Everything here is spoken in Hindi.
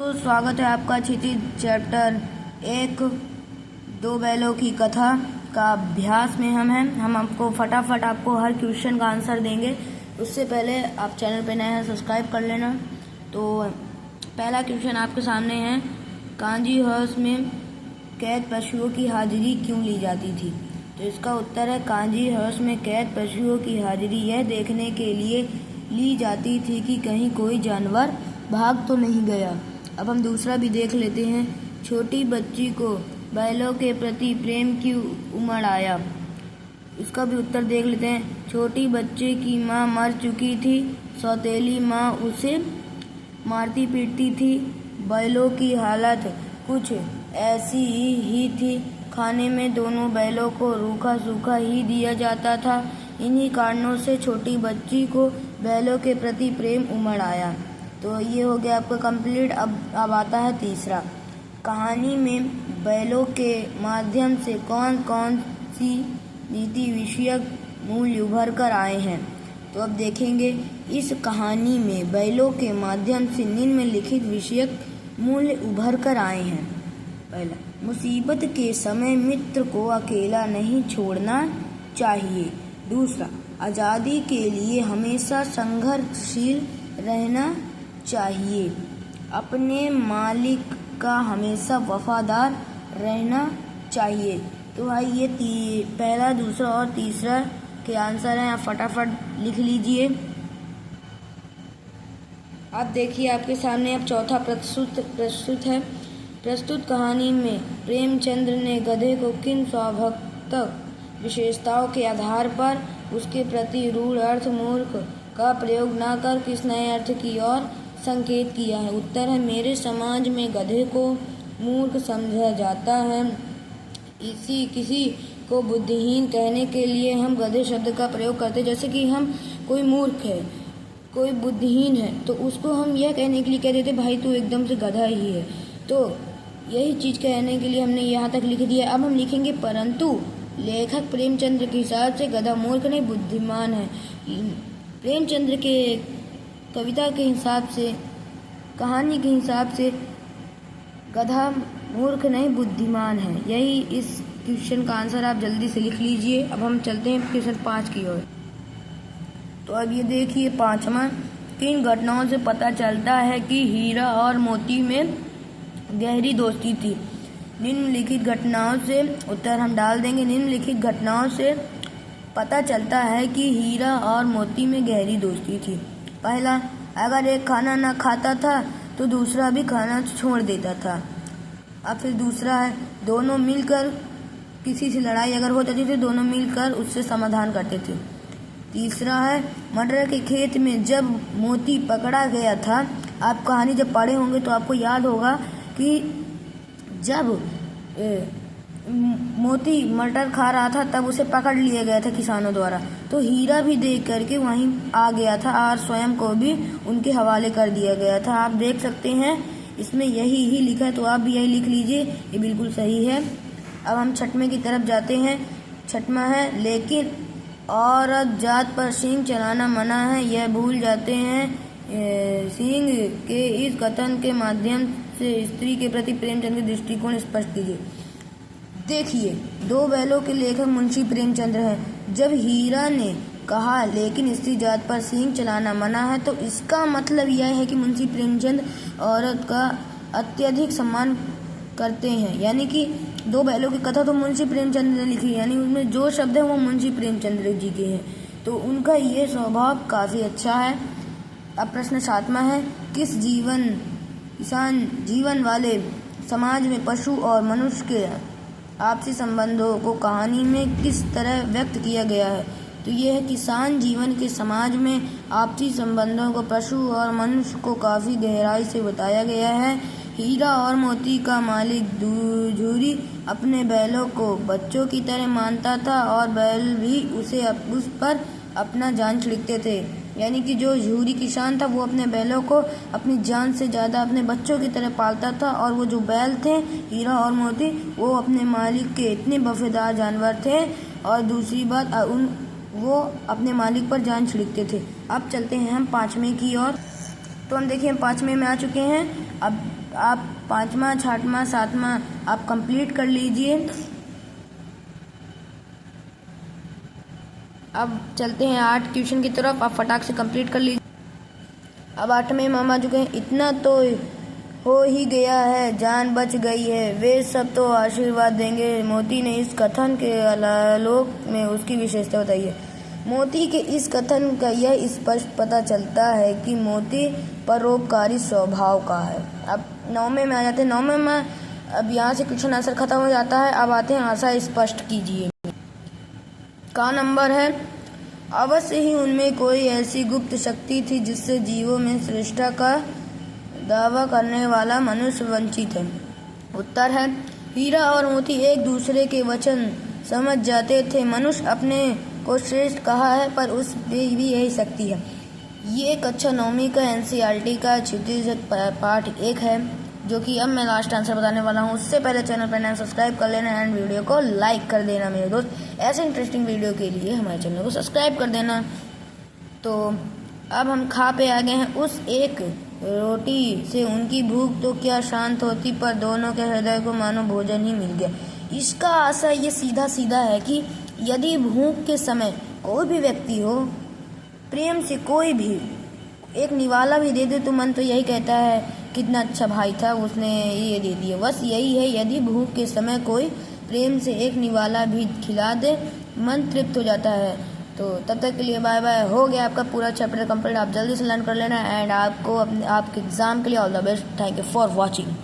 तो स्वागत है आपका क्षितिज चैप्टर 1 दो बैलों की कथा का अभ्यास में हम आपको फटाफट आपको हर क्वेश्चन का आंसर देंगे। उससे पहले आप चैनल पे नए हैं सब्सक्राइब कर लेना। तो पहला क्वेश्चन आपके सामने है, कांजी हाउस में कैद पशुओं की हाजिरी क्यों ली जाती थी? तो इसका उत्तर है, कांजी हाउस में कैद पशुओं की हाजिरी यह देखने के लिए ली जाती थी कि कहीं कोई जानवर भाग तो नहीं गया। अब हम दूसरा भी देख लेते हैं, छोटी बच्ची को बैलों के प्रति प्रेम क्यों उमड़ आया? इसका भी उत्तर देख लेते हैं, छोटी बच्चे की माँ मर चुकी थी, सौतेली माँ उसे मारती पीटती थी, बैलों की हालत कुछ ऐसी ही थी, खाने में दोनों बैलों को रूखा सूखा ही दिया जाता था। इन्हीं कारणों से छोटी बच्ची को बैलों के प्रति प्रेम उमड़ आया। तो ये हो गया आपका कंप्लीट। अब आता है तीसरा, कहानी में बैलों के माध्यम से कौन कौन सी नीति विषयक मूल्य उभर कर आए हैं? तो अब देखेंगे, इस कहानी में बैलों के माध्यम से निम्नलिखित विषयक मूल्य उभर कर आए हैं। पहला, मुसीबत के समय मित्र को अकेला नहीं छोड़ना चाहिए। दूसरा, आज़ादी के लिए हमेशा संघर्षशील रहना चाहिए। अपने मालिक का हमेशा वफादार रहना चाहिए। तो भाई ये पहला, दूसरा और तीसरा के आंसर हैं, आप फटाफट लिख लीजिए। अब देखिए आपके सामने अब चौथा प्रस्तुत है। प्रस्तुत कहानी में प्रेमचंद्र ने गधे को किन स्वाभाविक विशेषताओं के आधार पर उसके प्रति रूढ़ अर्थ मूर्ख का प्रयोग न कर किस नए अर्थ की ओर संकेत किया है? उत्तर है, मेरे समाज में गधे को मूर्ख समझा जाता है। किसी को बुद्धिहीन कहने के लिए हम गधे शब्द का प्रयोग करते हैं। जैसे कि हम कोई मूर्ख है, कोई बुद्धिहीन है, तो उसको हम यह कहने के लिए कह देते भाई तू एकदम से गधा ही है। तो यही चीज़ कहने के लिए हमने यहाँ तक लिख दिया। अब हम लिखेंगे, परंतु लेखक प्रेमचंद्र के हिसाब से गधा मूर्ख नहीं बुद्धिमान है। प्रेमचंद्र के कविता के हिसाब से, कहानी के हिसाब से गधा मूर्ख नहीं बुद्धिमान है। यही इस क्वेश्चन का आंसर आप जल्दी से लिख लीजिए। अब हम चलते हैं क्वेश्चन 5 की ओर। तो अब ये देखिए पांचवा, किन घटनाओं से पता चलता है कि हीरा और मोती में गहरी दोस्ती थी? निम्नलिखित घटनाओं से, उत्तर हम डाल देंगे, निम्नलिखित घटनाओं से पता चलता है कि हीरा और मोती में गहरी दोस्ती थी। पहला, अगर एक खाना न खाता था तो दूसरा भी खाना छोड़ देता था। अब फिर दूसरा है, दोनों मिलकर किसी से लड़ाई अगर हो जाती थी, दोनों मिलकर उससे समाधान करते थे। तीसरा है, मटर के खेत में जब मोती पकड़ा गया था। आप कहानी जब पढ़े होंगे तो आपको याद होगा कि जब मोती मटर खा रहा था तब उसे पकड़ लिया गया था किसानों द्वारा। तो हीरा भी देख करके वहीं आ गया था और स्वयं को भी उनके हवाले कर दिया गया था। आप देख सकते हैं इसमें यही ही लिखा है, तो आप भी यही लिख लीजिए, ये बिल्कुल सही है। अब हम छठवें की तरफ जाते हैं। छठवां है, लेकिन औरत जात पर सींग चलाना मना है, यह भूल जाते हैं। सींग के इस कथन के माध्यम से स्त्री के प्रति प्रेमचंद्र के दृष्टिकोण स्पष्ट कीजिए। देखिए, दो बैलों के लेखक मुंशी प्रेमचंद्र हैं। जब हीरा ने कहा लेकिन स्त्री जात पर सींग चलाना मना है, तो इसका मतलब यह है कि मुंशी प्रेमचंद्र औरत का अत्यधिक सम्मान करते हैं। यानी कि दो बैलों की कथा तो मुंशी प्रेमचंद्र ने लिखी, यानी उनमें जो शब्द है वो मुंशी प्रेमचंद्र जी के हैं, तो उनका ये स्वभाव काफ़ी अच्छा है। अब प्रश्न 7वां है, किस किसान जीवन वाले समाज में पशु और मनुष्य के आपसी संबंधों को कहानी में किस तरह व्यक्त किया गया है? तो ये है, किसान जीवन के समाज में आपसी संबंधों को पशु और मनुष्य को काफ़ी गहराई से बताया गया है। हीरा और मोती का मालिक झूरी अपने बैलों को बच्चों की तरह मानता था और बैल भी उस पर अपना जान छिड़कते थे। यानी कि जो झूरी किसान था वो अपने बैलों को अपनी जान से ज़्यादा अपने बच्चों की तरह पालता था, और वो जो बैल थे हीरा और मोती, वो अपने मालिक के इतने वफादार जानवर थे। और दूसरी बात, वो अपने मालिक पर जान छिड़कते थे। अब चलते हैं हम 5वें की ओर। तो हम देखिए 5वें में आ चुके हैं। अब आप 5वां, 6वां, 7वां आप कंप्लीट कर लीजिए। अब चलते हैं 8 क्वेश्चन की तरफ, आप फटाक से कंप्लीट कर लीजिए। अब 8वें में हम आ चुके हैं। इतना तो हो ही गया है, जान बच गई है, वे सब तो आशीर्वाद देंगे। मोती ने इस कथन के आलोक में उसकी विशेषता बताई है। मोती के इस कथन का यह स्पष्ट पता चलता है कि मोती परोपकारी स्वभाव का है। अब 9वें में आ जाते हैं। 9वें में अब यहाँ से क्वेश्चन आंसर खत्म हो जाता है। अब आते हैं आशा स्पष्ट कीजिए का नंबर है। अवश्य ही उनमें कोई ऐसी गुप्त शक्ति थी जिससे जीवों में श्रेष्ठता का दावा करने वाला मनुष्य वंचित है। उत्तर है हीरा और मोती एक दूसरे के वचन समझ जाते थे। मनुष्य अपने को श्रेष्ठ कहा है पर उस में भी यही शक्ति है। ये कक्षा 9वीं का एनसीईआरटी का क्षितिज पार्ट 1 है, जो कि अब मैं लास्ट आंसर बताने वाला हूँ। उससे पहले चैनल पर नया सब्सक्राइब कर लेना एंड वीडियो को लाइक कर देना मेरे दोस्त। ऐसे इंटरेस्टिंग वीडियो के लिए हमारे चैनल को सब्सक्राइब कर देना। तो अब हम खा पे आ गए हैं। उस एक रोटी से उनकी भूख तो क्या शांत होती, पर दोनों के हृदय को मानो भोजन ही मिल गया। इसका आशय ये सीधा सीधा है कि यदि भूख के समय कोई भी व्यक्ति हो, प्रेम से कोई भी एक निवाला भी दे दे तो मन तो यही कहता है कितना अच्छा भाई था, उसने ये दे दिया। बस यही है, यदि भूख के समय कोई प्रेम से एक निवाला भी खिला दे, मन तृप्त हो जाता है। तो तब तक के लिए बाय बाय। हो गया आपका पूरा चैप्टर कंप्लीट। आप जल्दी से लर्न कर लेना एंड आपको आपके एग्जाम के लिए all the best. Thank you for watching.